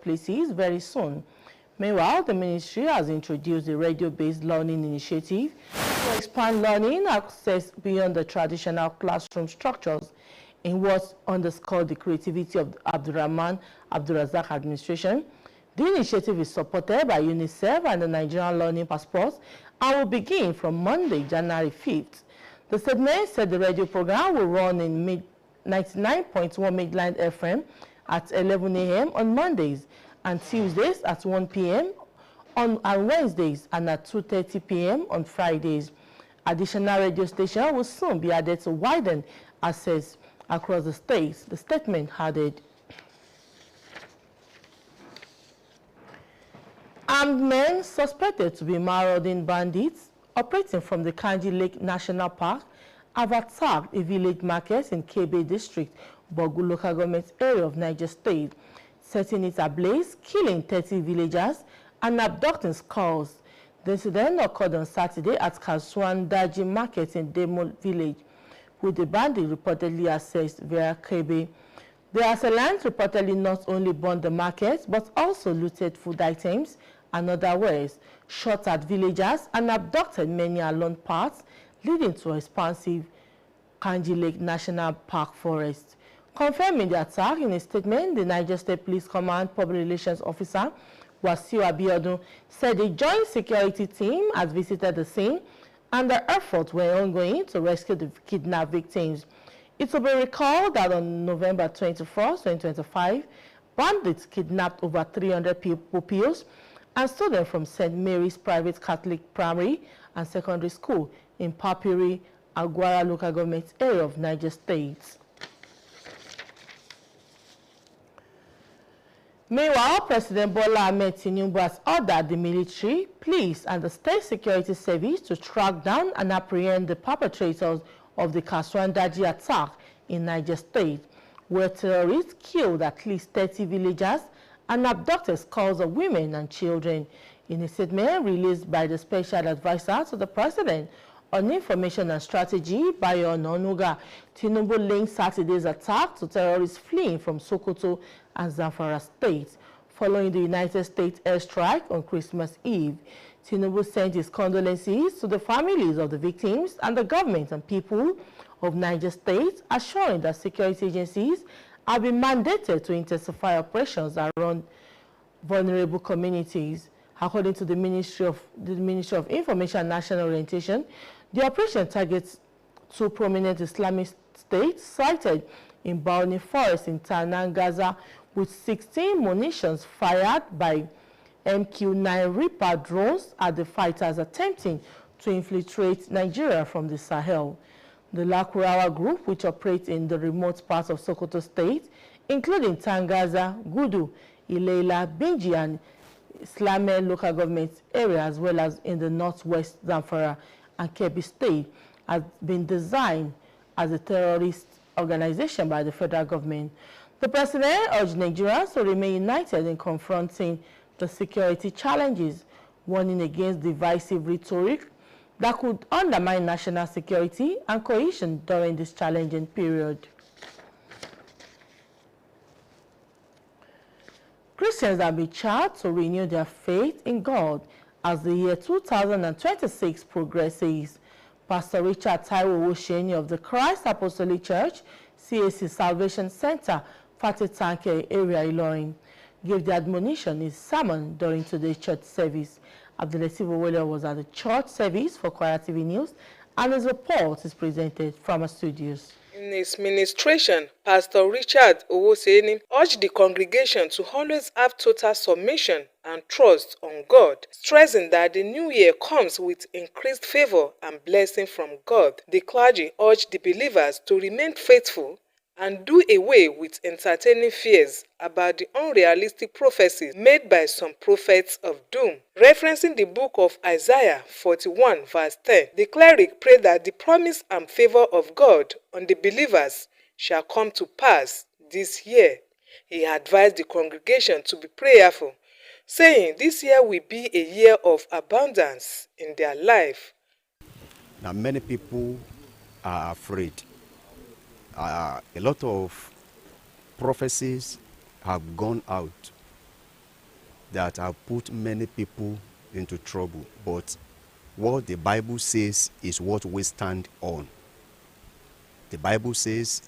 workplaces very soon. Meanwhile, the ministry has introduced a radio-based learning initiative to expand learning access beyond the traditional classroom structures in what underscored the creativity of Abdurrahman Abdurazak administration. The initiative is supported by UNICEF and the Nigerian Learning Passport and will begin from Monday, January 5th. The statement said the radio program will run in 99.1 Midland FM at 11 a.m. on Mondays and Tuesdays at 1 p.m. on Wednesdays and at 2:30 p.m. on Fridays. Additional radio stations will soon be added to widen access across the states, the statement added. Armed men suspected to be marauding bandits operating from the Kanji Lake National Park have attacked a village market in Kebe District, Bogu local government area of Niger State, setting it ablaze, killing 30 villagers and abducting skulls. The incident occurred on Saturday at Kasuan Daji Market in Demo village, with the bandit reportedly accessed via Kebe. The assailants reportedly not only burned the market, but also looted food items and other wares, shot at villagers, and abducted many along paths leading to expansive Kanji Lake National Park forest. Confirming the attack in a statement, the Niger State Police Command Public Relations Officer Wasiu Abiodun said a joint security team has visited the scene and the efforts were ongoing to rescue the kidnapped victims. It will be recalled that on November 21, 2025, bandits kidnapped over 300 pupils and students from St. Mary's Private Catholic Primary and Secondary School in Papiri, Kwara local government area of Niger State. Meanwhile, President Bola Ahmed Tinubu has ordered the military, police, and the State Security Service to track down and apprehend the perpetrators of the Kasuan Daji attack in Niger State, where terrorists killed at least 30 villagers and abducted scores of women and children. In a statement released by the Special Advisor to the President on Information and Strategy, Bayo Ononuga, Tinubu linked Saturday's attack to terrorists fleeing from Sokoto and Zamfara states following the United States airstrike on Christmas Eve. Tinubu sent his condolences to the families of the victims and the government and people of Niger State, assuring that security agencies have been mandated to intensify operations around vulnerable communities. According to the Ministry of Information and National Orientation, the operation targets two prominent Islamic states sited in Baoni Forest in Tanan, Gaza, with 16 munitions fired by MQ-9 Reaper drones at the fighters attempting to infiltrate Nigeria from the Sahel. The Lakurawa group, which operates in the remote parts of Sokoto State, including Tangaza, Gudu, Ilela, Binji, and Islamé local government area, as well as in the northwest Zamfara and Kebbi State, has been designed as a terrorist organization by the federal government. The president urged Nigerians to remain united in confronting the security challenges, warning against divisive rhetoric that could undermine national security and cohesion during this challenging period. Christians have been charged to renew their faith in God as the year 2026 progresses. Pastor Richard Taiwo Osheni of the Christ Apostolic Church, CAC Salvation Center, Fatitanke area Ilorin, gave the admonition in his sermon during today's church service. Abdulatif Owole was at the church service for Kwara TV News, and his report is presented from our studios. In his ministration, Pastor Richard Owoseni urged the congregation to always have total submission and trust on God, stressing that the new year comes with increased favor and blessing from God. The clergy urged the believers to remain faithful and do away with entertaining fears about the unrealistic prophecies made by some prophets of doom. Referencing the book of Isaiah 41 verse 10, the cleric prayed that the promise and favor of God on the believers shall come to pass this year. He advised the congregation to be prayerful, saying this year will be a year of abundance in their life. Now many people are afraid. A lot of prophecies have gone out that have put many people into trouble, but what the Bible says is what we stand on. The Bible says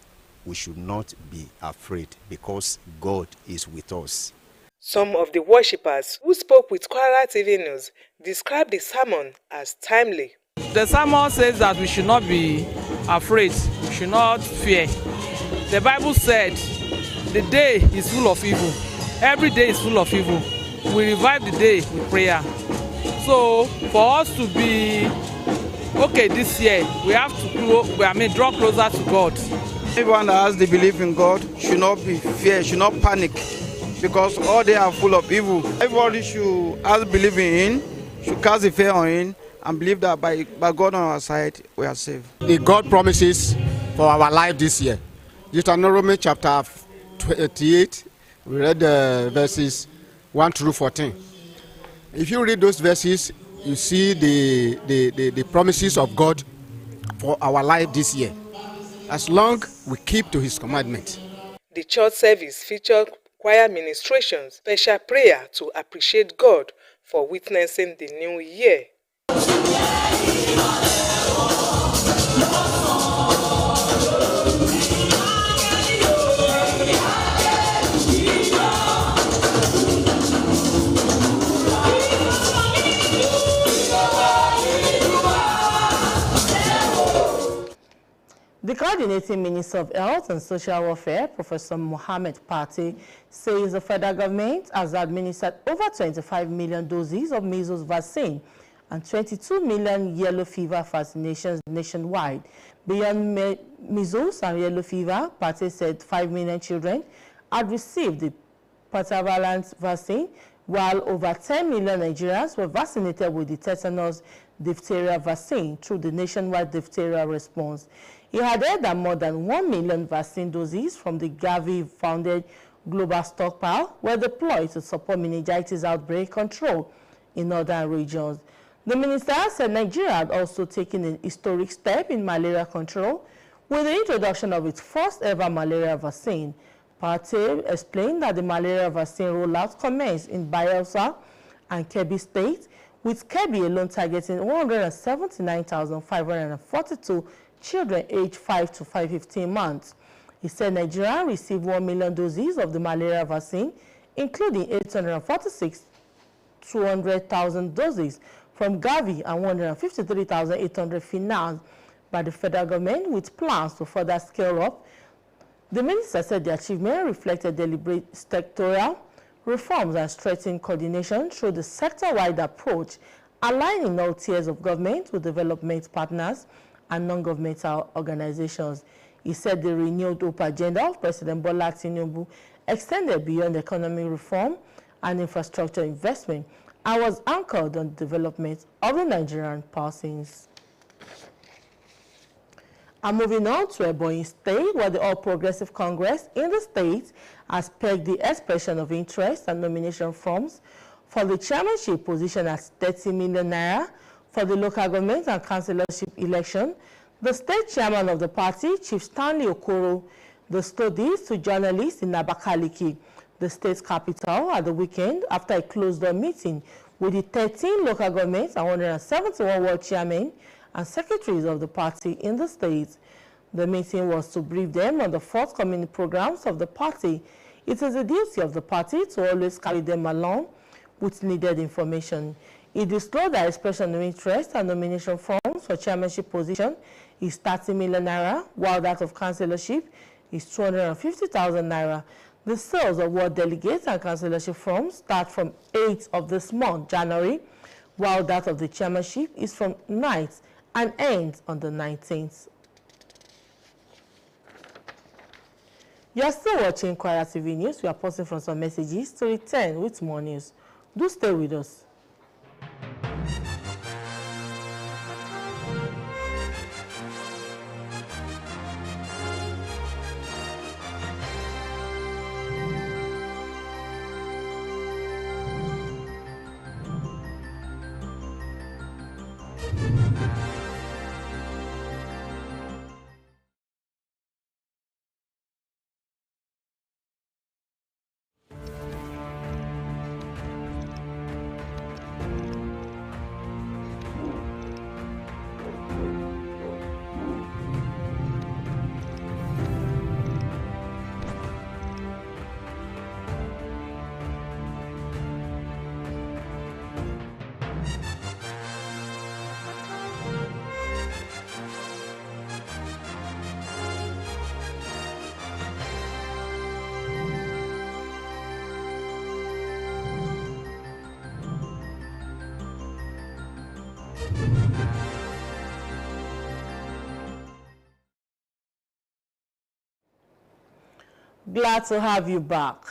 we should not be afraid because God is with us. Some of the worshippers who spoke with Kwara TV News described the sermon as timely. The sermon says that we should not be afraid, we should not fear. The Bible said the day is full of evil. Every day is full of evil. We revive the day with prayer. So for us to be okay this year, we have to draw closer to God. Everyone that has the belief in God should not be fear, should not panic, because all they are full of evil. Everybody should, as believing in, should cast the fear on Him and believe that by God on our side, we are safe. The God promises for our life this year. Deuteronomy chapter 28, we read verses 1 through 14. If you read those verses, you see the promises of God for our life this year, as long we keep to His commandment. The church service featured choir ministration, special prayer to appreciate God for witnessing the new year. The coordinating Minister of Health and Social Welfare, Professor Mohammed Pate, says the federal government has administered over 25 million doses of measles vaccine and 22 million yellow fever vaccinations nationwide. Beyond measles and yellow fever, Pate said 5 million children had received the pentavalent vaccine, while over 10 million Nigerians were vaccinated with the tetanus diphtheria vaccine through the nationwide diphtheria response. He added that more than 1 million vaccine doses from the Gavi-founded global stockpile were deployed to support meningitis outbreak control in northern regions. The minister said Nigeria had also taken an historic step in malaria control with the introduction of its first ever malaria vaccine. Pate explained that the malaria vaccine rollout commenced in Bayelsa and Kebbi State, with Kebbi alone targeting 179,542 children aged 5 to 15 months. He said Nigeria received 1 million doses of the malaria vaccine, including 846,200 doses from Gavi and 153,800 financed by the federal government, with plans to further scale up. The minister said the achievement reflected deliberate sectoral reforms and strengthened coordination through the sector-wide approach, aligning all tiers of government with development partners and non-governmental organizations. He said the renewed hope agenda of President Bola Tinubu extended beyond economic reform and infrastructure investment and was anchored on the development of the Nigerian persons. And moving on to Ebonyi State, where the All Progressive Congress in the state has pegged the expression of interest and nomination forms for the chairmanship position at 30 million naira for the local government and councillorship election. The state chairman of the party, Chief Stanley Okoro, disclosed this to journalists in Abakaliki, the state's capital, at the weekend after a closed-door meeting with the 13 local governments and 171 ward chairmen and secretaries of the party in the state. The meeting was to brief them on the forthcoming programs of the party. It is the duty of the party to always carry them along with needed information. It disclosed that expression of interest and nomination forms for chairmanship position is 30 million naira, while that of councillorship is 250,000 naira. The sales of ward delegates and councillorship forms start from 8th of this month, January, while that of the chairmanship is from 9th and ends on the 19th. You are still watching Kwara TV News. We are pausing from some messages to return with more news. Do stay with us. Glad to have you back.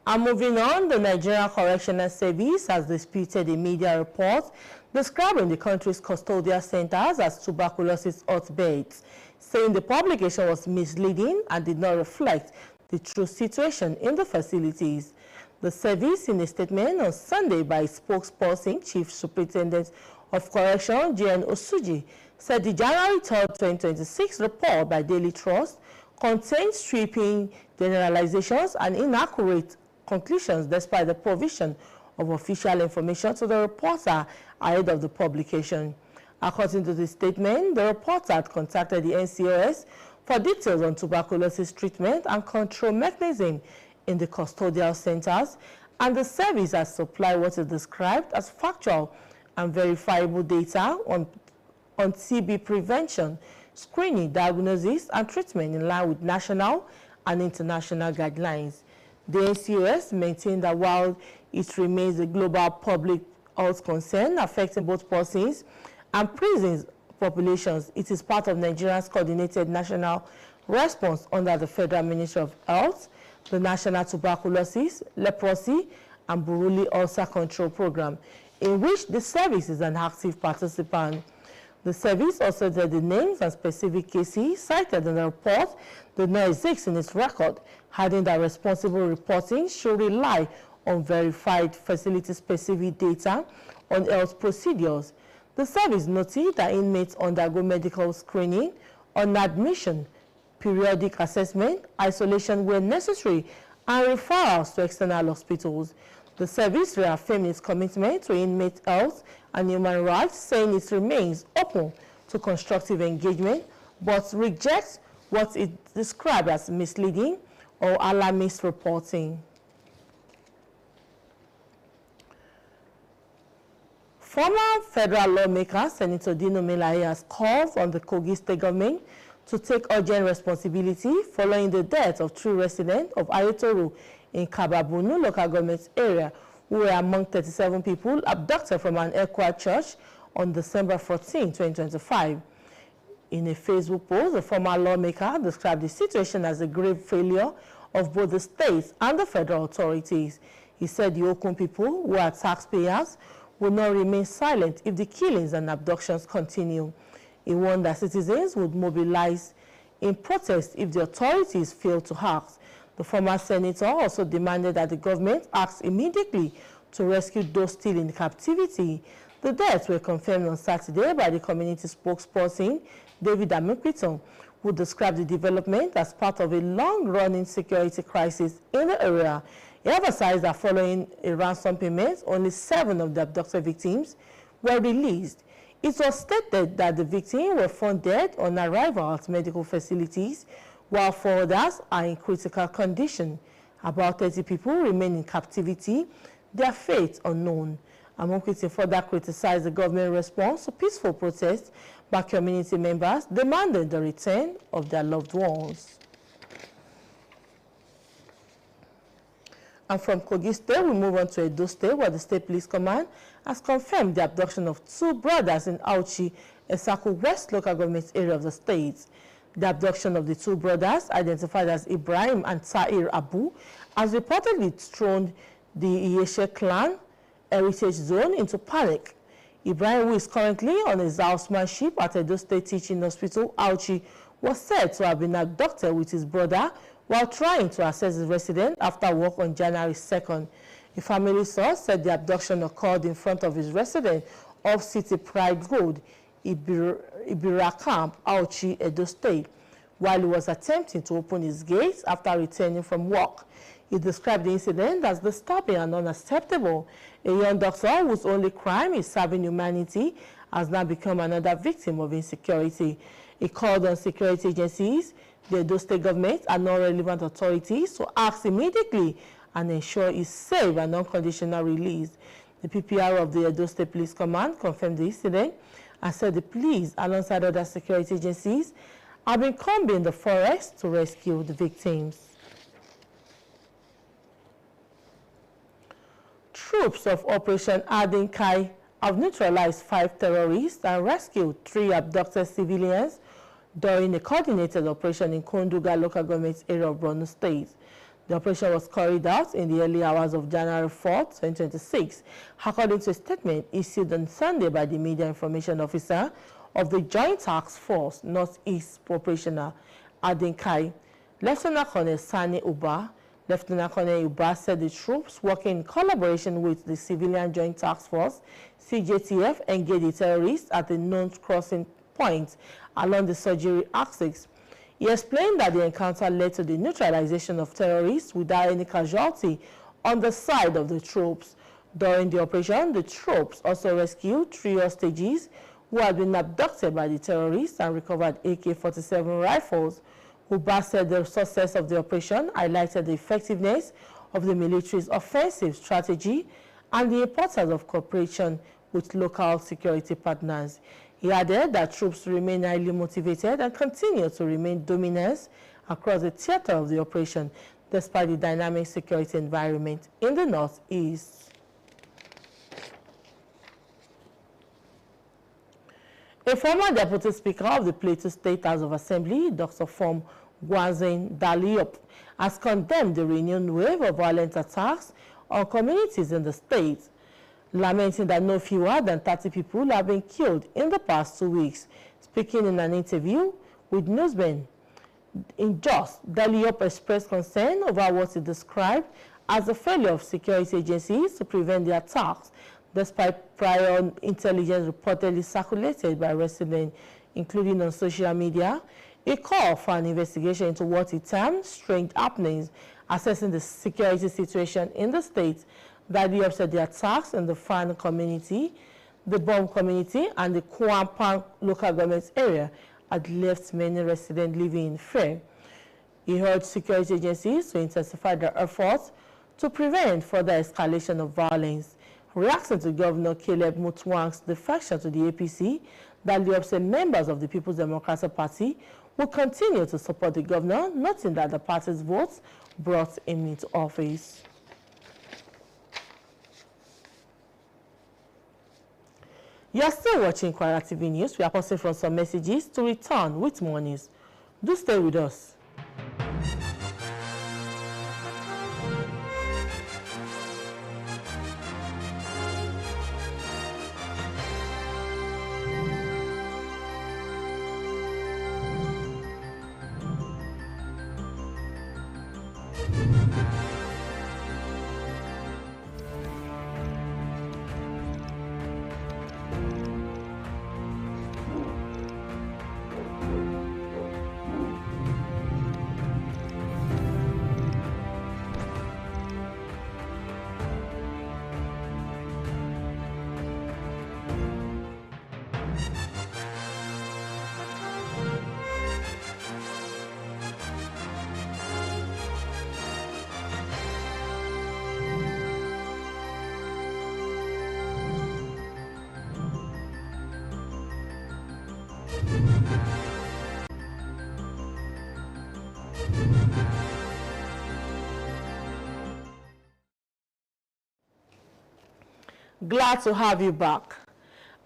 And moving on, the Nigerian Correctional Service has disputed a media report describing the country's custodial centers as tuberculosis hotbeds, saying the publication was misleading and did not reflect the true situation in the facilities. The service, in a statement on Sunday by its spokesperson, Chief Superintendent of Correction, J.N. Osuji, said the January 3, 2026 report by Daily Trust contains sweeping generalizations and inaccurate conclusions despite the provision of official information to the reporter ahead of the publication. According to the statement, the reporter had contacted the NCOS for details on tuberculosis treatment and control mechanism in the custodial centers, and the service has supplied what is described as factual and verifiable data on TB prevention, screening, diagnosis, and treatment in line with national and international guidelines. The NCOS maintained that while it remains a global public health concern affecting both persons and prisons populations, it is part of Nigeria's coordinated national response under the Federal Ministry of Health, the National Tuberculosis, Leprosy, and Buruli Ulcer Control Program, in which the service is an active participant. The service also said the names and specific cases cited in the report did not exist in its record, adding that responsible reporting should rely on verified facility-specific data on health procedures. The service noted that inmates undergo medical screening on admission, periodic assessment, isolation where necessary, and referrals to external hospitals. The service reaffirmed its commitment to inmate health and human rights, saying it remains open to constructive engagement, but rejects what it described as misleading or alarmist reporting. Former federal lawmaker Senator Dino Melaye has called on the Kogi State government to take urgent responsibility following the death of two residents of Ayotoro in Kababunu local government area, who were among 37 people abducted from an Ekwa church on December 14, 2025. In a Facebook post, the former lawmaker described the situation as a grave failure of both the states and the federal authorities. He said the Okun people, who are taxpayers, will not remain silent if the killings and abductions continue. He warned that citizens would mobilize in protest if the authorities fail to act. The former senator also demanded that the government acts immediately to rescue those still in captivity. The deaths were confirmed on Saturday by the community spokesperson, David Amikwiton, who described the development as part of a long-running security crisis in the area. He emphasized that following a ransom payment, only 7 of the abducted victims were released. It was stated that the victims were found dead on arrival at medical facilities, while 4 others are in critical condition. About 30 people remain in captivity, their fate unknown. Amikwiton further criticized the government response to peaceful protests by community members demanding the return of their loved ones. And from Kogi State, we move on to Edo State, where the State Police Command has confirmed the abduction of 2 brothers in Auchi, Esaku West local government area of the state. The abduction of the 2 brothers, identified as Ibrahim and Tahir Abu, has reportedly thrown the Iyeshe clan heritage zone into panic. Ibrahim, who is currently on his housemanship at Edo State Teaching Hospital, Auchi, was said to have been abducted with his brother while trying to access his residence after work on January 2nd. A family source said the abduction occurred in front of his residence off City Pride Road, Ibira Camp, Auchi, Edo State, while he was attempting to open his gates after returning from work. He described the incident as disturbing and unacceptable. A young doctor whose only crime is serving humanity has now become another victim of insecurity. He called on security agencies, the Edo State government, and non-relevant authorities to act immediately and ensure his safe and unconditional release. The PPR of the Edo State Police Command confirmed the incident and said the police, alongside other security agencies, have been combing the forest to rescue the victims. Troops of Operation Adinkai have neutralized 5 terrorists and rescued 3 abducted civilians during a coordinated operation in Konduga local government area of Borno State. The operation was carried out in the early hours of January 4, 2026, according to a statement issued on Sunday by the Media Information Officer of the Joint Task Force Northeast Operational Adinkai, Lieutenant Colonel Sani Uba. Lieutenant Colonel Uba said the troops working in collaboration with the Civilian Joint Task Force, CJTF, engaged the terrorists at the known crossing point along the surgery axis. He explained that the encounter led to the neutralization of terrorists without any casualty on the side of the troops. During the operation, the troops also rescued 3 hostages who had been abducted by the terrorists and recovered AK-47 rifles. Uba said the success of the operation highlighted the effectiveness of the military's offensive strategy and the importance of cooperation with local security partners. He added that troops remain highly motivated and continue to remain dominant across the theater of the operation, despite the dynamic security environment in the Northeast. A former Deputy Speaker of the Plateau State House of Assembly, Dr. Fom Gwanzin Daliop, has condemned the renewed wave of violent attacks on communities in the state, lamenting that no fewer than 30 people have been killed in the past 2 weeks. Speaking in an interview with newsmen in Jos, Daliop expressed concern over what he described as the failure of security agencies to prevent the attacks, despite prior intelligence reportedly circulated by residents, including on social media. A call for an investigation into what he termed strange happenings, assessing the security situation in the state. Daliop said the attacks in the Fan community, the Bomb community, and the Kwampang local government area had left many residents living in fear. He urged security agencies to intensify their efforts to prevent further escalation of violence. Reacting to Governor Caleb Mutwang's defection to the APC, Daliop said members of the People's Democratic Party will continue to support the governor, noting that the party's votes brought him into office. You are still watching Kwara TV News. We are pausing for some messages to return with more news. Do stay with us. Glad to have you back.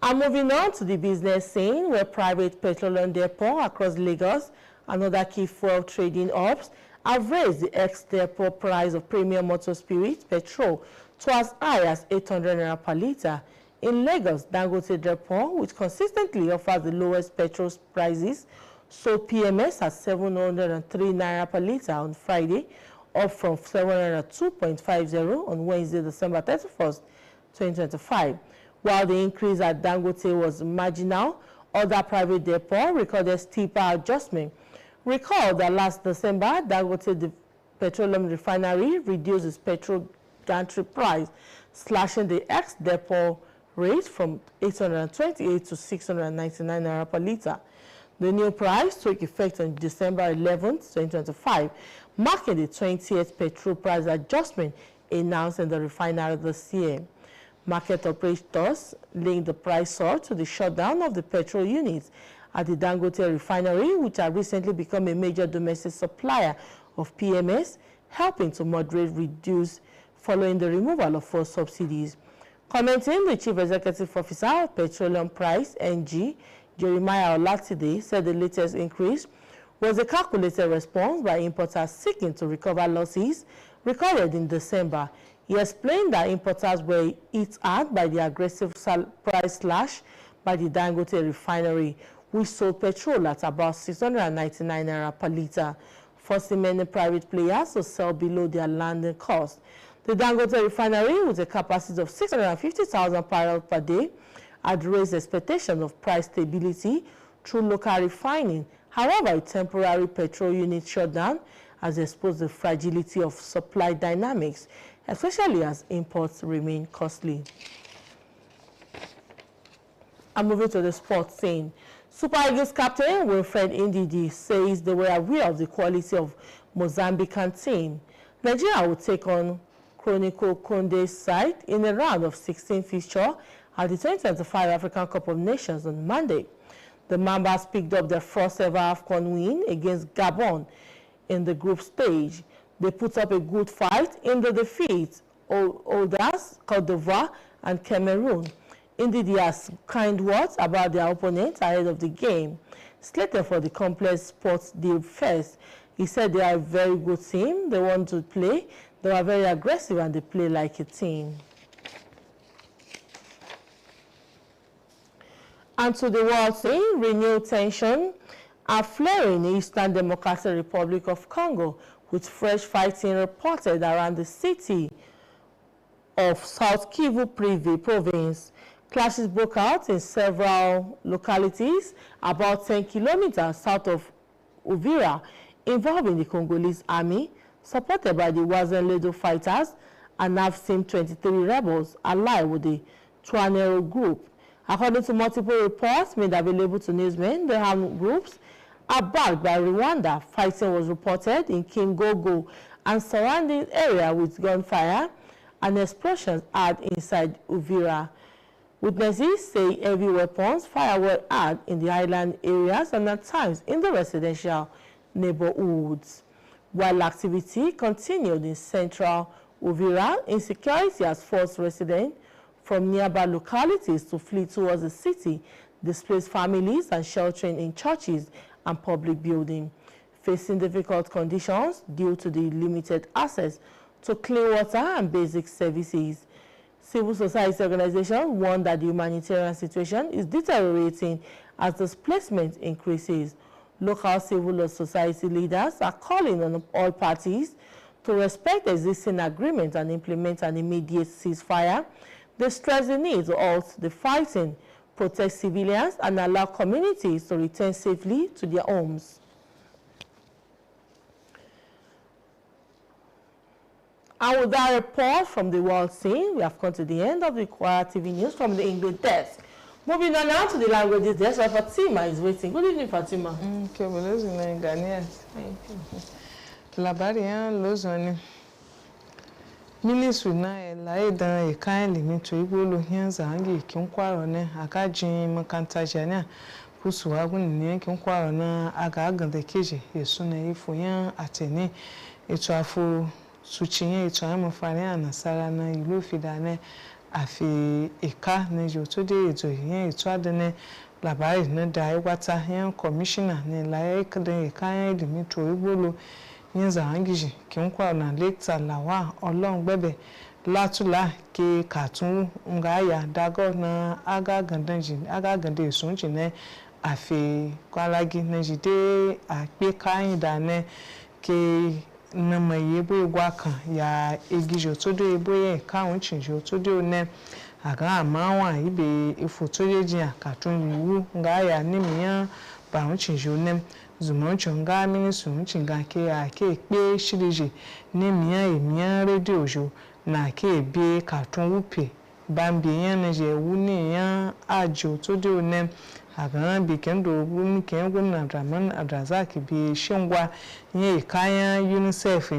I'm moving on to the business scene where private petroleum depot across Lagos and other key fuel trading hubs have raised the ex-depot price of premium motor spirit petrol to as high as 800 naira per litre. In Lagos, Dangote Depot, which consistently offers the lowest petrol prices, sold PMS at 703 naira per litre on Friday, up from 702.50 on Wednesday, December 31st, 2025. While the increase at Dangote was marginal, other private depots recorded steeper adjustment. Recall that last December, Dangote the Petroleum Refinery reduced its petrol gantry price, slashing the ex-depot rate from 828 to 699 naira per litre. The new price took effect on December 11, 2025, marking the 20th petrol price adjustment announced in the refinery this year. Market operators linked the price surge to the shutdown of the petrol units at the Dangote refinery, which had recently become a major domestic supplier of PMS, helping to moderate reduce following the removal of fuel subsidies. Commenting, the Chief Executive Officer of Petroleum Price, NG, Jeremiah Olatide said the latest increase was a calculated response by importers seeking to recover losses recorded in December. He explained that importers were hit hard by the aggressive price slash by the Dangote refinery, which sold petrol at about 699 naira per litre, forcing many private players to sell below their landing cost. The Dangote refinery, with a capacity of 650,000 barrels per day, had raised expectations of price stability through local refining. However, a temporary petrol unit shutdown has exposed the fragility of supply dynamics, especially as imports remain costly. I'm moving to the sports scene. Super Eagles captain Wilfred Ndidi says they were aware of the quality of Mozambican team. Nigeria will take on Chronicle Conde's side in a round of 16 fixture at the 2025 African Cup of Nations on Monday. The Mambas picked up their first ever AFCON win against Gabon in the group stage. They put up a good fight in the defeat holders Côte d'Ivoire and Cameroon. Ndidi has kind words about their opponents ahead of the game. Slated for the complex sports day first, he said they are a very good team. They want to play. They are very aggressive and they play like a team. And to the world scene, renewed tension are flaring in Eastern Democratic Republic of Congo, with fresh fighting reported around the city of South Kivu province. Clashes broke out in several localities about 10 kilometers south of Uvira, involving the Congolese army, supported by the Wazalendo fighters, and AFSIM 23 rebels allied with the Twinero group. According to multiple reports made available to newsmen, the armed groups are backed by Rwanda. Fighting was reported in Kingogo and surrounding area with gunfire and explosions heard inside Uvira. Witnesses say heavy weapons fire were heard in the island areas and at times in the residential neighborhoods. While activity continued in central Uvira, insecurity has forced residents from nearby localities to flee towards the city, displaced families and sheltering in churches and public buildings, facing difficult conditions due to the limited access to clean water and basic services. Civil society organizations warn that the humanitarian situation is deteriorating as displacement increases. Local civil society leaders are calling on all parties to respect existing agreements and implement an immediate ceasefire. They stress the need to halt the fighting, protect civilians, and allow communities to return safely to their homes. And with that report from the world scene, we have come to the end of the Kwara TV news from the English desk. Moving on now to the languages desk, where Fatima is waiting. Good evening, Fatima. Okay, well, those in Ghanaian. Labarian Lozoni. Ministry na laida e kan limito igolo hianza hangi kinkwaro ne akaji makanta jania kusu agun ne kinkwaro na aga agande keje yesu na ifoyan atene eto afo suchiye eto amfani anasara na ilu fidane afi eka ne joto de eto yen eto adene labari na dai wata yan commissioner ne laika de kan limito igolo Yenza hangiji kinkwa na lekta lawa olong bebe latula ke katun ngaya dago na aga gande sunji ne afi kwalagi na jide ape kayin da ne ke na maye bo igwa kan ya egijo to do ebo ye kawun chinjo to do ne aga amawa ibe ifoto yeji akatun yiwu ngaya ni miyan ba un chinjo ne Zumonchonga ministru chinga ke ake pe shirije ni miyan radio jo na ke bi cartoon wupe bambi yan na je wuni yan ajo to de onem agan bi kendo wuni ken gwamna Abdurrahman Abdrazak bi shingwa ye kayan UNICEF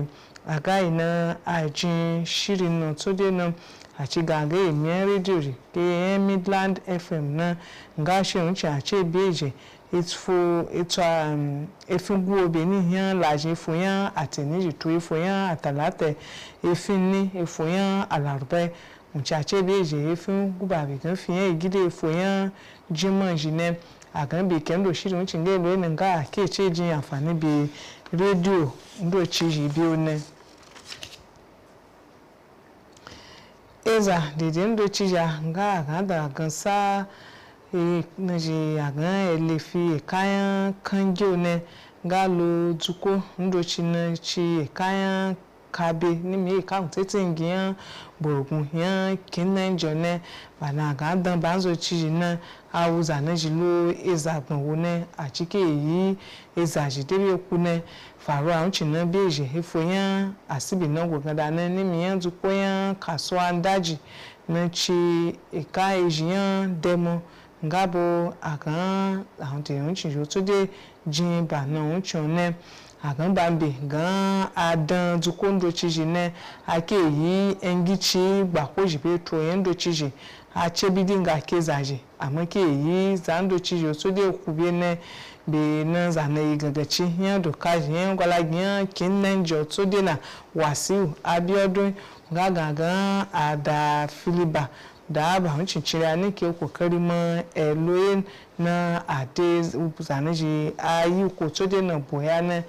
aga ina ajin shirin no to de no achi gaga miyan radio ri ke Midland FM na nga she unchi ache beje it's for efungu obeni hian laje foyan ateniji to foyan atalate efini efoyan alarbe muchache beje efun guba bi kan fiyan igide foyan jimon jine a gan bi kendo shirin wucin ga lo ne ga ke ce jin amfani bi radio ndo ci biyu ne eza dede ndo chija nga da gansa na ji agan elefi kayan kanjo ne ga lo duko ndo chi na chi kayan kabe ni mi ka tete ngiyan borogun yan kinan jone bana ga dan banzo chi na awuza na ji lo eza gbanwo ne a chike yi eza ji debe ku ne faru a wuce na beje hefo yan asibi na gwagada na nimi yan zuko yan kasuwa daji na ci ika eji yan demo ngabo agan ahun te wuce jo to de jin ba na wuce ne agan bambe gan adan zuko ndo chiji ne ake yi engichi gbako jibe to yan ndo chiji a chebidi nga kezaje amma ke yi zando chiji to de kubie ne be na zane gagaci yan doka yan gwalagiyan kinnan joto dina wasiu abiodun gagagan ada filiba da ba huncin cira ne ke kokari ma eloyin na ade zane ji ayi ko to dina boya na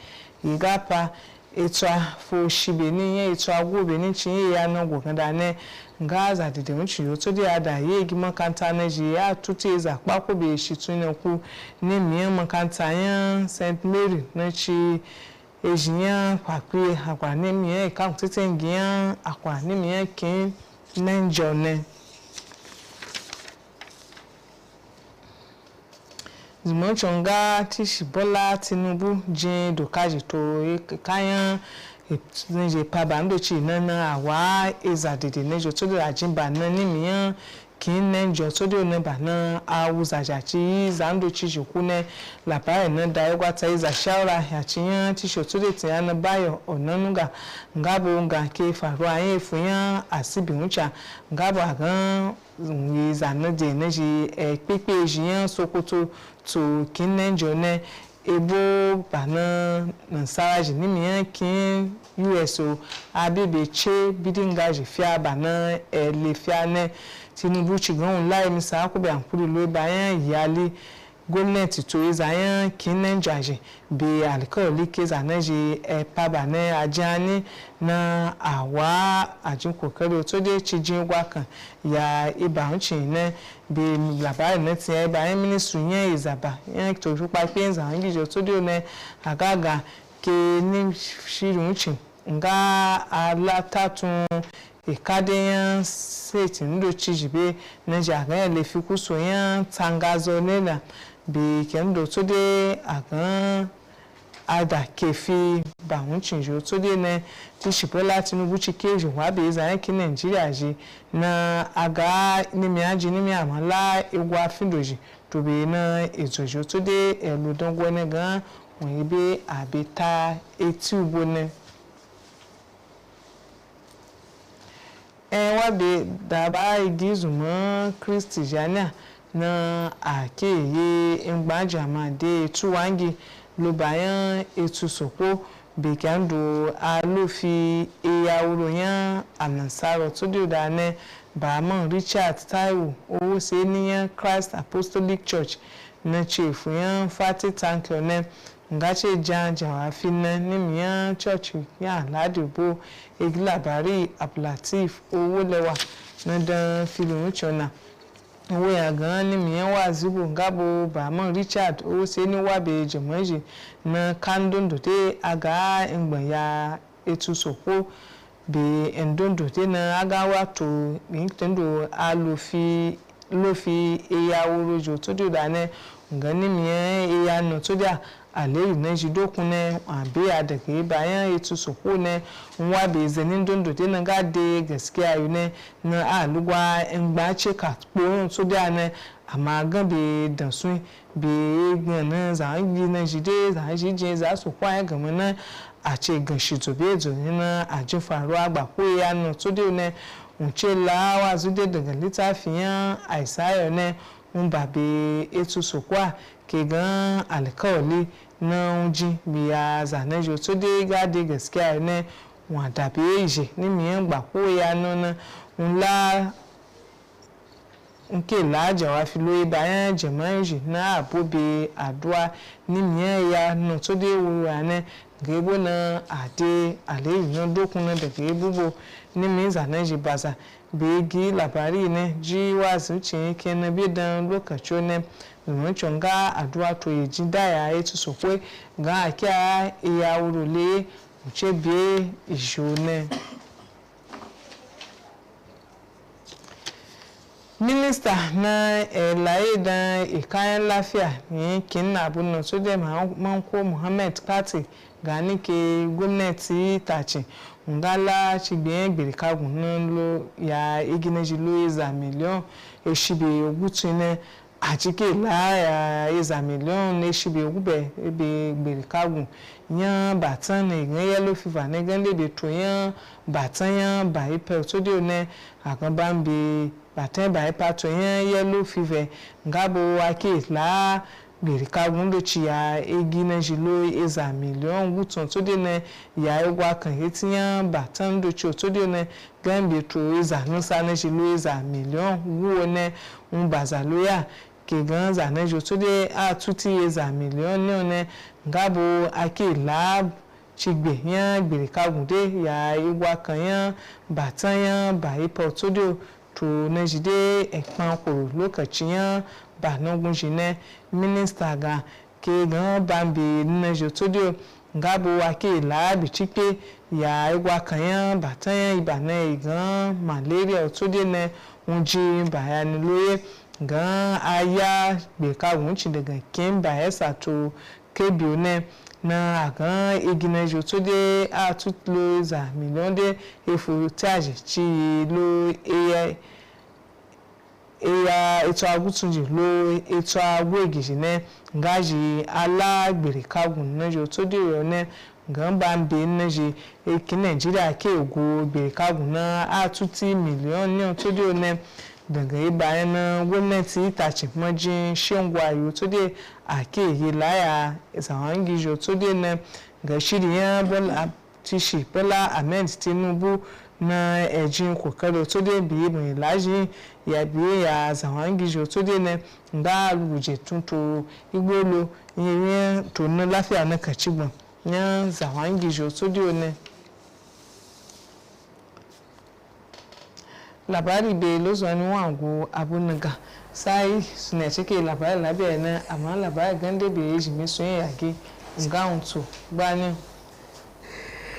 igapa etwa fo shibe ni yan etwa gobe ni cin ya na goganda ne ngaza dede wuci yo to de ada ye gi makanta na ji ya tutu za kpako be shi tun ku ne miyan makanta yan St Mary na ci ejiyan pakwe akwa ne miyan ka tete ngiyan akwa ne miyan kin nanjo ne Zimonchonga Tishi Bola Tinubu jin dokaji to kayan je paba ndochi na awa eza dede nejo to de ajimba na nimiyan kin nenjo to de ne ba na awuza jachi za ndochi joku ne labare na da yagwata iza shawara ya chiyan tisho to de tiana bayo onanuga ngabo nga ke faru ayen fuyan asibi ncha ngabo agan yiza na de neji pepe jiyan Sokoto to kin nenjo ne ebo bana nsaraji ni miyan kin USO abebe che bidingaji fia bana le fia ne Tinubu chigan lai mi sa ko be ankuri lo bayan yali gwamnati to izayan kin jaji be alkawali ke zanaji pa bana ajani na awa ajin kokari to de cijin gwakan ya iba huncin ne be labarin na tiya bayan ministry yan izaba yan to rupa pe zan gijo to de ne agaga ke ni shirin huncin nga alatatun ikadeyan seti ndo chijibe na jagan le fikuso yan tangazo nela be kendo to de agan ada kefi ba huncin jo to de ne Tishi Bola Tinubu chikeji wa be za ki Nigeria ji na aga ni mi aji ni mi amala igwa findoji to be na ejojo to de eludon gwene gan won ibe abeta eti ugbo ne wabe da ba igizu mo Christiania na akeye ngbaja ma de tuwangi lo bayan etu sopo be kando alofi eyawuro yan anansaro to de da ne ba mo Richard Taiwo owo se niyan Christ Apostolic Church na chief yan Fati Tankyo ne ngache janja wa finna ni miyan church ya ladibo Eglabari Ablatif owo lewa na dan filin chona owo ya gan ni miyan wa zibo ngabo ba mo Richard owo se ni wa be jemoji na kandondo de aga ngban ya etu sopo be endondo de na aga wa to nintendo alofi lofi eyaworo jo to de da ne ngan ni miyan eya no to dia aleyi na jidokun ne abe adake bayan etu soko ne nwa be zenin dondo de na ga de gaskiya yu ne na alugwa ngba cheka po so de ne amma gan be dan sun be gan na za yi na jide za jije za so kwa ga na a ce gan shi to be zo ne na ajin faru agba ko ya no to de ne unche lawa zude daga litafiyan Isaiah ne ba be etu sokwa ke gan alkawali na uji biya zanajo to de ga de gaskiya ne wa da be je ni miyan gba ko ya no na nla nke laja wa filo bayan jama'i na abobe adua ni miyan ya no to de wura ne gebo na ade ale no dokun na daga ebubo ni mi zanaji baza begi labari ne ji wazu cin ke na bidan lokaci ne domin chonga adua to yi daya ya tu sokwe ga akia ya urule uche be ijone. Minister na laye da ikayan lafiya ní Kinabu náà tó dẹ̀ máa ń kó Mohammed Kati ga ní ke gwamnati tace ngala chigbe gbirikagun na lo ya igineji lo iza miliyon eshibe ogutu ne achike la ya iza miliyon eshibe ogube ebe gbirikagun yan batan ne gan yellow fever ne gan lebe to yan batan yan ba ipe to de ne akan ba nbe batan ba ipa to yan yellow fever ngabo ake la gbirikagun do chi ya igineji lo iza miliyon gutun to de ne ya egwa kan etiyan batan do chi to de ne gan be to iza nusa ne chi lo iza miliyon wo ne unbaza lo ya ke gan za ne jo to de a tuti iza miliyon ne ngabo ake lab chigbe yan gbirikagun de ya igwa kan yan batan yan ba ipo to de to ne jide epan koro lokaci yan ba na gunji ne minister ga ke gan bambi ne jo to de ngabo ake lab chikpe ya igwa kan yan batan yan iba ne gan malaria to de ne unji ba ya ni loye gan aya gbirikagun chi daga kin ba esa to kebi one na agan iginejo to de a tutlo za million de efotage chi lo eya eto agutunji lo eto agwegiji ne ngaji alagbirikagun nejo to de one gan ba nbe neji eki Nigeria ke ogo gbirikagun na a tuti million ni to de one daga ibayan na gwamnati ta ci majin shingwayo to dai a ke yi laya zaman gijo to dai na ga shirya Bola Tishi Bola Ahmed Tinubu na ejin kokaro to dai biye mai laji ya biye ya zaman gijo to dai na ga ruje tunto igbolo yin to na lafiya na kacibon ya zaman gijo to dai ne labari be lozo ni wangu abunaga sai suna cike labari labe na amma labari gande be yi mi so yage ngaun to gbani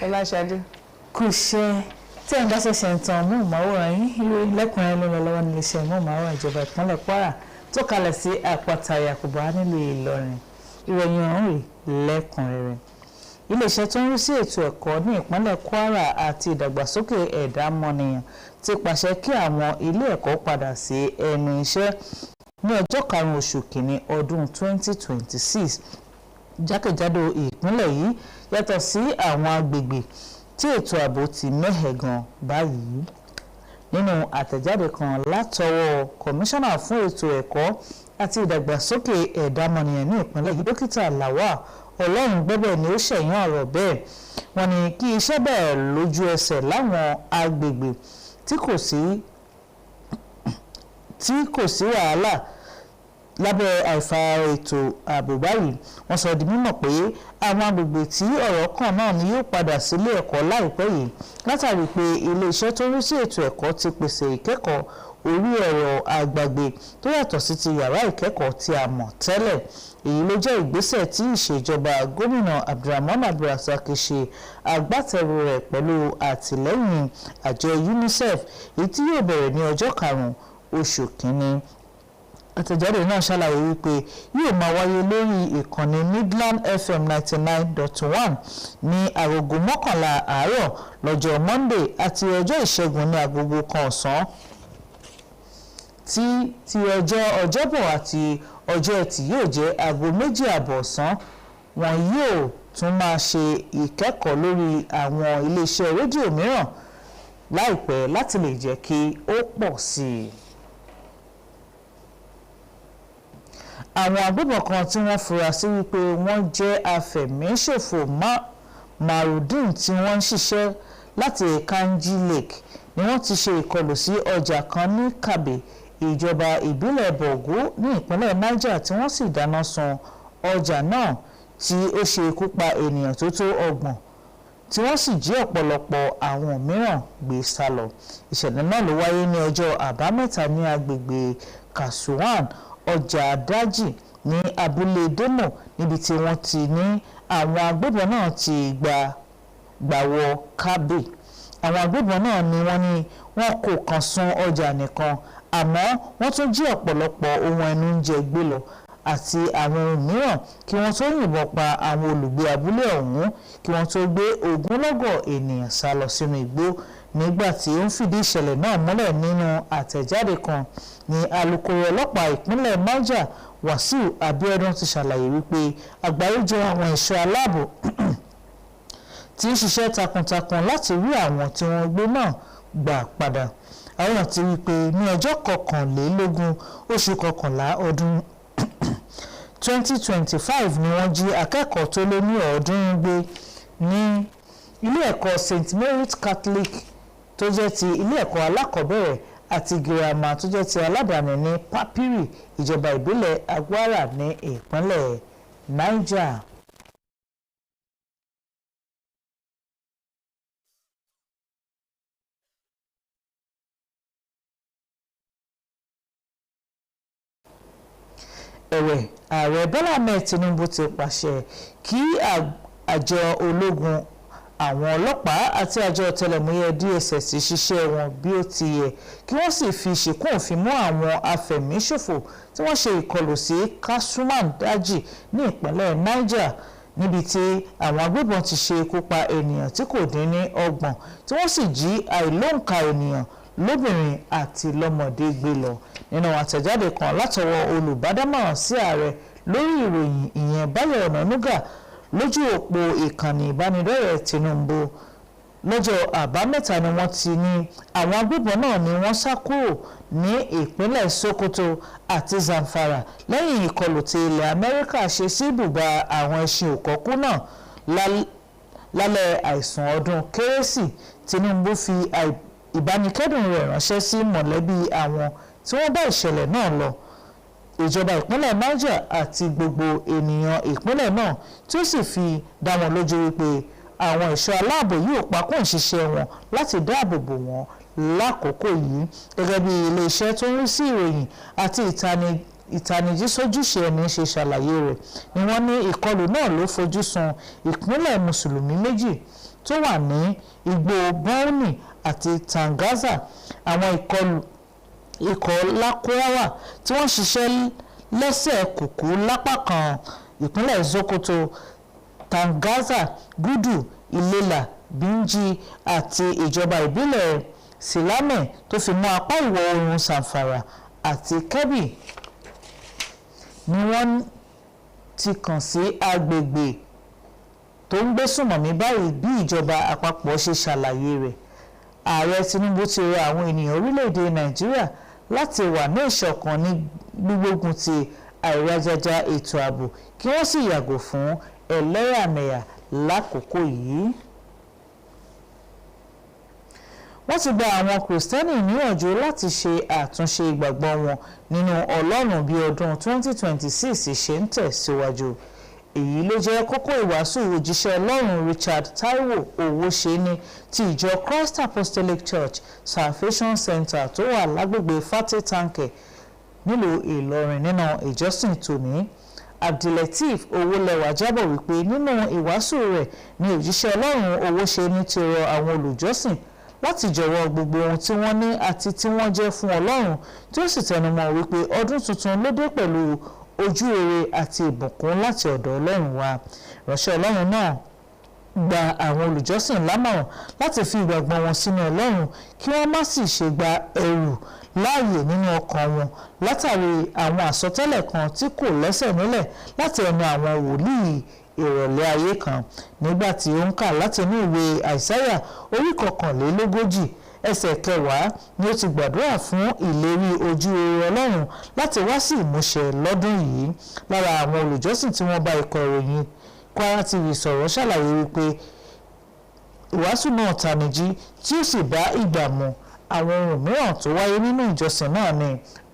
Ola Shade kò ṣe tí ẹ̀ ń bá ṣẹ̀ṣẹ̀ ń tan amóhùnmáwòrán yín ìròyìn lẹ́kùnrin ló lọ lọ́wọ́ nílé iṣẹ́ amóhùnmáwòrán ìjọba ìpínlẹ̀ Kwara tó kalẹ̀ sí àpáta Yakubu nílùú Ìlọrin ìròyìn ọ̀hún rèé lẹ́kùnrẹ́rẹ́ iléeṣẹ́ tó ń rí sí ètò ẹ̀kọ́ ní ìpínlẹ̀ Kwara àti ìdàgbàsókè ẹ̀dá ọmọnìyàn ti pàṣẹ kí àwọn ilé ẹ̀kọ́ padà sí ẹnu iṣẹ́ ní ọjọ́ 5 oṣù kìíní ọdún 2026 jákèjádò ìpínlẹ̀ yìí yàtọ̀ sí àwọn agbègbè tí ètò ààbò ti mẹ́hẹ̀ gan báyìí. Nínú àtẹ̀jáde kan látọwọ́ kọmíṣánná fún ètò ẹ̀kọ́ àti ìdàgbàsókè ẹ̀dá ọmọnìyàn ní ìpínlẹ̀ yìí dókítà Lawal Ọlọ́rungbẹ́bẹ̀ ni ó ṣẹ̀yìn ọ̀rọ̀ bẹ́ẹ̀. Wọ́n ní kí iṣẹ́ bẹ̀rẹ̀ lójú ẹsẹ̀ láwọn agbègbè tí kò sí wàhálà lábẹ́ àìfarahàn ètò ààbò báyìí. Wọ́n sọ di mímọ̀ pé àwọn agbègbè tí ọ̀rọ̀ kàn náà ni yóò padà sílé ẹ̀kọ́ láìpẹ́ yìí látàrí pé ilé-iṣẹ́ tó rí sí ètò ẹ̀kọ́ ti pèsè ìkẹ́kọ̀ọ́ orí ẹ̀rọ àgbàgbé tó yàtọ̀ sí ti yàrá ìkẹ́kọ̀ọ́ tí a mọ̀ tẹ́lẹ̀. Èyí ló jẹ́ ìgbésẹ̀ tí ìṣèjọba gómìnà Abdulrahman Abdulrasaq ṣe agbátẹrù rẹ̀ pẹ̀lú àtìlẹ́yìn àjọ UNICEF èyí tí yóò bẹ̀rẹ̀ ní ọjọ́ 5 oṣù kìíní. Àtẹ̀jáde náà ṣàlàyé wípé yóò máa wáyé lórí ìkànnì Midland FM 99.1 ní agogo 11 àárọ̀ lọ́jọ́ Monday àti ọjọ́ Ìṣẹ́gun ní agogo 1 ọ̀sán tí ọjọ́ Ọjọ́bọ̀ àti ọjọ́ Ẹtì yóò jẹ́ aago 2:30 ọ̀sán. Wọn yóò tún máa ṣe ìkẹ́kọ̀ọ́ lórí àwọn iléeṣẹ́ rédíò mìíràn láìpẹ́ láti lè jẹ́ kí ó pọ̀ sí i. Àwọn agbébọn kan tí wọ́n fura sí wípé wọ́n jẹ́ afẹ̀míṣòfò Marudin tí wọ́n ń ṣiṣẹ́ láti Kanji Lake ni wọ́n ti ṣe ìkọlù sí ọjà kan ní Kabe ìjọba ìbílẹ̀ Bọ̀gú ní ìpínlẹ̀ Niger tí wọ́n sì dáná sun ọjà náà tí ó ṣe ikú pa ènìyàn tó tó 30 tí wọ́n sì jí ọ̀pọ̀lọpọ̀ àwọn mìíràn gbé sá lọ. Ìṣẹ̀lẹ̀ náà ló wáyé ní ọjọ́ Àbámẹ́ta ní agbègbè Kasuwan ọjà Dájì ní abúlé Demo níbi tí wọ́n ti ní àwọn agbébọn náà ti gbà wọ Kábè. Àwọn agbébọn náà ni wọ́n ní wọ́n kò kàn sun ọjà nìkan àmọ́ wọ́n tún jí ọ̀pọ̀lọpọ̀ ohun ẹnu oúnjẹ gbé lọ àti àwọn ohun mìíràn kí wọ́n tó yìnbọn pa àwọn olùgbé abúlé ọ̀hún kí wọ́n tó gbé ogunlọ́gọ̀ ènìyàn sá lọ sínú igbó. Nígbà tí ó ń fìdí ìṣẹ̀lẹ̀ náà múlẹ̀ nínú àtẹ̀jáde kan ní alukoro ọlọ́pàá ìpínlẹ̀ Niger Wàsíù Abíọ́dún ti ṣàlàyé wípé àgbáríjọ àwọn ẹ̀ṣọ́ aláàbò tí ń ṣiṣẹ́ takuntakun láti rí àwọn tí wọ́n gbé náà gbà padà. Àwọn ti wí pé ní ọjọ́ 21 oṣù kọkànlá ọdún 2025 ni wọ́n jí akẹ́kọ̀ọ́ tó lé ní 100 gbé ní ilé ẹ̀kọ́ St Mary's Catholic tó jẹ́ ti ilé ẹ̀kọ́ alákọ̀ọ́bẹ̀rẹ̀ àti girama tó jẹ́ ti aládàáni ní Papiri ìjọba ìbílẹ̀ Kwara ní ìpínlẹ̀ Niger. Ẹ̀wẹ̀, ààrẹ Bọ́lá Ahmed Tinubu ti pàṣẹ kí àjọ ológun, àwọn ọlọ́pàá àti àjọ ọ̀tẹlẹ̀múyẹ́ DSS ṣiṣẹ́ wọn bí ó ti yẹ kí wọ́n sì fi ṣìkún òfin mú àwọn afẹ̀míṣòfò tí wọ́n ṣe ìkọlù sí Kasuman Daji ní ìpínlẹ̀ Niger níbi tí àwọn agbébọn ti ṣe ikú pa ènìyàn tí kò dín ní 30 tí wọ́n sì jí àìlóǹkà ènìyàn lóbìnrin àti lọ́mọdé gbé lọ. Nínú àtẹ̀jáde kan látọwọ́ olùbádámọ̀ràn sí ààrẹ lórí ìròyìn ìyẹn Báyọ̀ Ọ̀nànúgà lójú òpó ìkànnì ìbánidọ́rẹ̀ẹ́ Tinubu lọ́jọ́ Àbámẹ́ta ni wọ́n ti ní àwọn agbébọn náà ni wọ́n sá kúrò ní ìpínlẹ̀ Sokoto àti Zamfara lẹ́yìn ìkọlù tí ilẹ̀ Amẹ́ríkà ṣe sí ibùba àwọn ẹṣin òkọ́kú náà lálẹ́ àìsùn ọdún Kérésì. Tinubu fi ìbánikẹ́dùn rẹ̀ ránṣẹ́ sí mọ̀lẹ́bí àwọn tí wọ́n bá ìṣẹ̀lẹ̀ náà lọ, ìjọba ìpínlẹ̀ Niger àti gbogbo ènìyàn ìpínlẹ̀ náà tí ó sì fi dá wọn lójú wípé àwọn ẹ̀ṣọ́ aláàbò yóò pakún ìṣiṣẹ́ wọn láti dáàbò bò wọ́n lákòókò yìí. Gẹ́gẹ́ bí iléeṣẹ́ tó ń rí sí ìròyìn àti ìtanijí sójúṣe ẹni ṣe ṣàlàyé rẹ̀ ni wọ́n ní ìkọlù náà ló fojú sun ìpínlẹ̀ mùsùlùmí méjì tó wà ní igbó Bọ́ọ̀nì àti Tangaza. Àwọn ikọ̀ Lakurawa tí wọ́n ṣiṣẹ́ lẹ́sẹ̀ kùkú lápá kan ìpínlẹ̀ Sokoto, Tangaza, Gudu, Ilela, Binji àti ìjọba ìbílẹ̀ Silame tó fi mọ́ apá ìwọ̀ oòrùn Zamfara àti Kebbi ni wọ́n ti kàn sí agbègbè tó ń gbé sùnmọ̀mí báyìí bí ìjọba àpapọ̀ ṣe ṣàlàyé rẹ̀. Ààrẹ Tinubu ti rọ àwọn ènìyàn orílẹ̀-èdè Nàìjíríà láti wà ní ìṣọ̀kan ní gbígbógun ti àìrájájá ètò ààbò kí wọ́n sì yàgò fún ẹlẹ́yàmẹ̀yà lákòókò yìí. Wọ́n ti gba àwọn Kìrìsìtẹ́nì níyànjú láti ṣe àtúnṣe ìgbàgbọ́ wọn nínú Ọlọ́run bí ọdún 2026 ṣe ń tẹ̀síwájú. Èyí ló jẹ́ kókó ìwàásù òjíṣẹ́ Ọlọ́run Richard Taiwo Owóṣeni ti ìjọ Christ Apostolic Church Salvation Center tó wà lágbègbè Fate Tanke nílùú Ìlọrin nínú ìjọsìn tòní. Abdulateef Owólẹ́wà jábọ̀ wípé nínú ìwàásù rẹ̀ ni òjíṣẹ́ Ọlọ́run Owóṣeni ti rọ àwọn olùjọ́sìn láti jọ̀wọ́ gbogbo ohun tí wọ́n ní àti tí wọ́n jẹ́ fún Ọlọ́run, tí ó sì tẹnumọ́ wípé ọdún tuntun ló dé pẹ̀lú ojú rere àti ìbùkún láti ọ̀dọ̀ Ọlọ́run wa. Ìránṣẹ́ Ọlọ́run náà gba àwọn olùjọ́sìn lámọ̀ràn láti fi ìgbàgbọ́ wọn sínú Ọlọ́run kí wọ́n má sì ṣe gba ẹrù láàyè nínú ọkàn wọn látàrí àwọn àsọtẹ́lẹ̀ kan tí kò lẹ́sẹ̀ nílẹ̀ láti ẹnu àwọn wòlíì ìrọ̀lẹ́ ayé kan. Nígbà tí ó ń kà láti inú ìwé Àìsáyà orí 41 ẹsẹ̀ 10 ni ó ti gbàdúrà fún ìlérí ojú rere Ọlọ́run láti wá sí ìmúṣẹ lọ́dún yìí. Lára àwọn olùjọ́sìn tí wọ́n bá ikọ̀ ìròyìn Kwara TV sọ̀rọ̀ ṣàlàyé wípé ìwàásù náà tanijí tí ó sì bá ìgbà mu. àwọn ohun mìíràn tó wáyé nínú ìjọsìn náà ni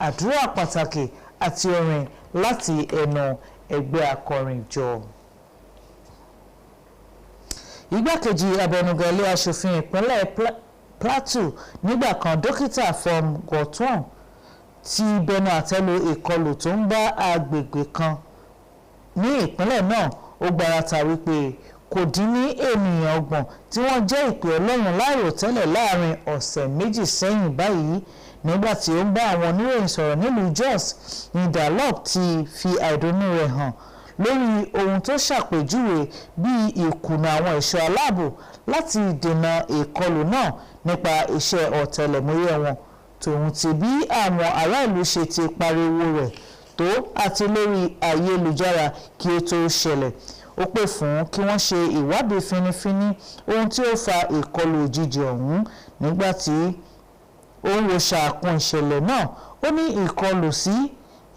àdúrà pàtàkì àti orin láti ẹnu ẹgbẹ́ akọrin ìjọ. Igbákejì abẹnugan ilé aṣòfin ìpínlẹ̀ Plateau nígbà kan dókítà Fom Gotwon ti bẹnu àtẹ́lu ìkọlù tó ń bá agbègbè kan ní ìpínlẹ̀ náà. Ó gbarata wípé kò dín ní ènìyàn 30 tí wọ́n jẹ́ ìpè Ọlọ́run láìròtẹ́lẹ̀ láàrin ọ̀sẹ̀ méjì sẹ́yìn báyìí. Nígbà tí ó ń bá àwọn oníròyìn sọ̀rọ̀ nílùú Jos ní Dalop ti fi àìdùnnú rẹ̀ hàn lórí ohun tó ṣàpèjúwe bí ìkùnà àwọn ẹ̀ṣọ́ aláàbò láti dènà ìkọlù náà nípa iṣẹ́ ọ̀tẹlẹ̀múyẹ́ wọn tòun ti bí àwọn ará ìlú ṣe ti pariwo rẹ̀ tó àti lórí ayélujára kí ó tó ṣẹlẹ̀. Ó pè fún kí wọ́n ṣe ìwádìí fínífíní ohun tí ó fa ìkọlù òjijì ọ̀hún. Nígbà tí ó ń wo ṣàkún ìṣẹ̀lẹ̀ náà, ó ní ìkọlù sí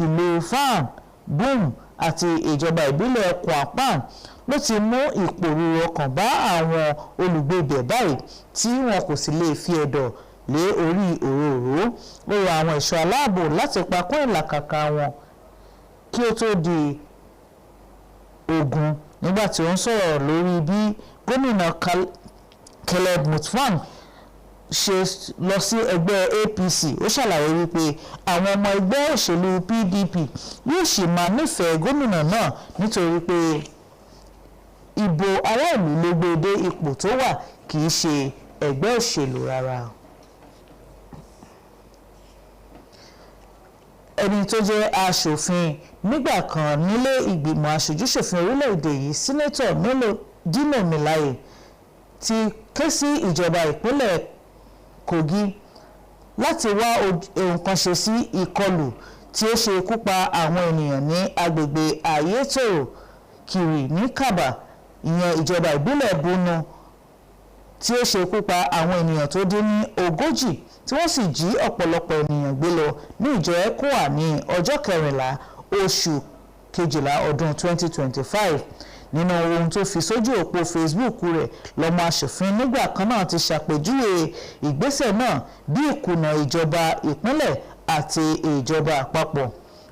ìlú Fan Boom àti ìjọba ìbílẹ̀ Kwapan ló ti mú ìpòrúurú ọkàn bá àwọn olùgbé ibẹ̀ báyìí tí wọn kò sì lè fi ẹ̀dọ̀ lé orí òróró. Ó rọ àwọn ẹ̀ṣọ́ aláàbò láti pakún ìlàkàkà wọn kí ó tó di ogun. Nígbà tí ó ń sọ̀rọ̀ lórí bí gómìnà Caleb Mutfwang ṣe lọ sí ẹgbẹ́ APC, ó ṣàlàyé wípé àwọn ọmọ ẹgbẹ́ òṣèlú PDP yóò sì máa nífẹ̀ẹ́ gómìnà náà nítorí pé ìbò ará ìlú ló gbé dé ipò tó wà, kì í ṣe ẹgbẹ́ òṣèlú rárá. Ẹni tó jẹ́ aṣòfin nígbà kan nílé ìgbìmọ̀ aṣojú-ṣòfin orílẹ̀-èdè yìí, Sínátọ̀ Dino Melaye ti ké sí ìjọba ìpínlẹ̀ Kogi láti wá nǹkan ṣe sí ìkọlù tí ó ṣe ikú pa àwọn ènìyàn ní agbègbè Ayétòrò Kiri ní Kaba, ìyẹn ìjọba ìbílẹ̀ Borno, tí ó ṣe ikú pa àwọn ènìyàn tó dín ní 40 tí wọ́n sì jí ọ̀pọ̀lọpọ̀ ènìyàn gbé lọ ní ìjọ ECWA ní ọjọ́ 14 oṣù kejìlá ọdún 2025. Nínú ohun tó fi sójú òpó Facebook rẹ̀, lọ́mọ aṣòfin nígbà kan náà ti ṣàpèjúwe ìgbésẹ̀ náà bí ìkùnà ìjọba ìpínlẹ̀ àti ìjọba àpapọ̀.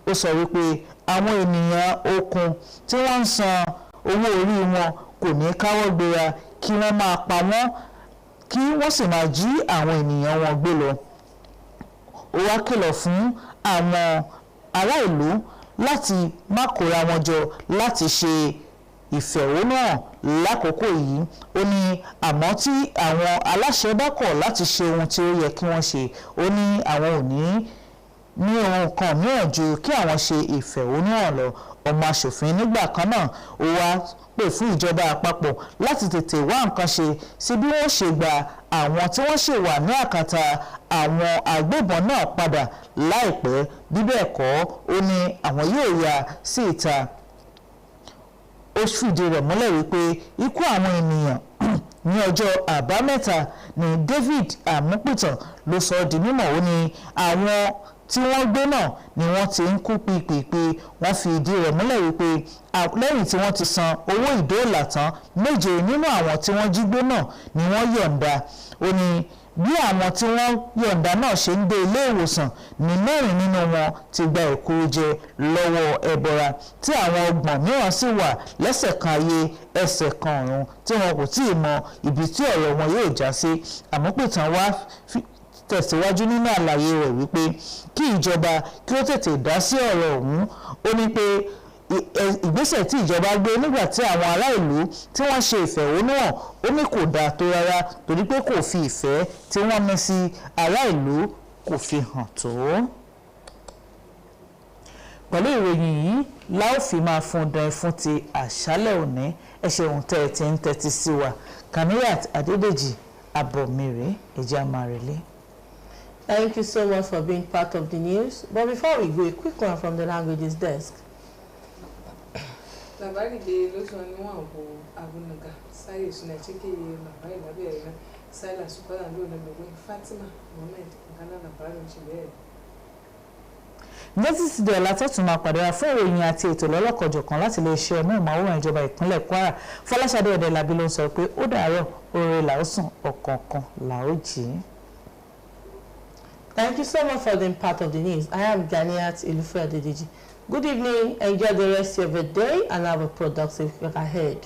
Ó sọ wípé àwọn ènìyàn okun tí wọ́n ń san owó orí wọn kò ní káwọ́ gbéra kí wọ́n máa pa wọ́n kí wọ́n sì máa jí àwọn ènìyàn wọn gbé lọ. Ó wá kìlọ̀ fún àwọn ará ìlú láti má kóra wọn jọ láti ṣe ìfẹ̀hónúhàn lákòókò yìí. Ó ní àmọ́ tí àwọn aláṣẹ bá kọ̀ láti ṣe ohun tí ó yẹ kí wọ́n ṣe, ó ní àwọn ò ní ohun kan mìíràn ju kí àwọn ṣe ìfẹ̀hónúhàn lọ. Ọmọ aṣòfin nígbà kan náà ó wá pè fún ìjọba àpapọ̀ láti tètè wá nǹkan ṣe sí bí wọ́n ṣe gba àwọn tí wọ́n ṣì wà ní àkàtà àwọn agbébọn náà padà láìpẹ́. Bí bẹ́ẹ̀ kọ́, ó ní àwọn yóò yà sí ìta. Ó fìdí rẹ̀ múlẹ̀ wípé ikú àwọn ènìyàn ní ọjọ́ àbámẹ́ta ní David Amúpìtàn ló sọ di mímọ̀. Ó ní àwọn tí wọ́n gbé náà ni wọ́n ti ń kú pípípí. Wọ́n fi ìdí rẹ̀ múlẹ̀ wípé lẹ́yìn tí wọ́n ti san owó ìdóòlà tán, 7 nínú àwọn tí wọ́n jí gbé náà ni wọ́n yọ̀ǹda. Ó ní bí àwọn tí wọ́n yọ̀ǹda náà ṣe ń dé ilé ìwòsàn ní 4 nínú wọn ti gba ìkúrújẹ lọ́wọ́ ẹbọra, tí àwọn 30 mìíràn sì wà lẹ́sẹ̀ kan ayé ẹsẹ̀ kan ọ̀run tí wọn kò tíì mọ ibi tí ọ̀rọ̀ wọn yóò já sí. Àmúpìtàn wá tẹ̀síwájú nínú àlàyé rẹ̀ wípé kí ìjọba kí ó tètè dá sí ọ̀rọ̀ ọ̀hún. Ó ní pé ìgbésẹ̀ tí ìjọba gbé nígbà tí àwọn ará ìlú tí wọ́n ṣe ìfẹ̀hónúhàn, ó ní kò dáa tó rárá torí pé kò fi ìfẹ́ tí wọ́n ní sí ará ìlú kò fi hàn tó. Pẹ̀lú ìròyìn yìí la ó fi máa fún dan fún ti àṣálẹ̀ òní. Ẹ ṣeun tẹ́ ẹ ti ń tẹ́tí sí wa. Kaniyat Adédèjì Abọ̀mìrè, ẹ̀jẹ̀ amárèlé. Thank you so much for being part of the news. But before we go, a quick one from the languages desk. Labaride lóṣù ni wọ́n bo abunaga sáyé ìṣúná chike bàbá ìlàbẹ̀ ẹ̀rọ sáyà sùpàdà lónìí lọ́gbẹ́ Fatima Mohammed Ghana labarin ṣẹlẹ̀. Ní títí di ọ̀la tẹ́tù máa pàdé wa fún ìròyìn àti ètò lọ́lọ́kọ̀jọ̀kan láti lè ṣe móhùnmáwòrán ìjọba ìpínlẹ̀ Kwara. Fọláṣadé Ọ̀dẹ́làbí ló ń sọ pé ó dàárọ̀, oore là ó sùn, ọ̀kọ̀ọ̀kan là ó jí. Thank you so much for being part of the news. I am Ganiat Ilufe Adedeji. Good evening, enjoy the rest of your day, and have a productive week ahead.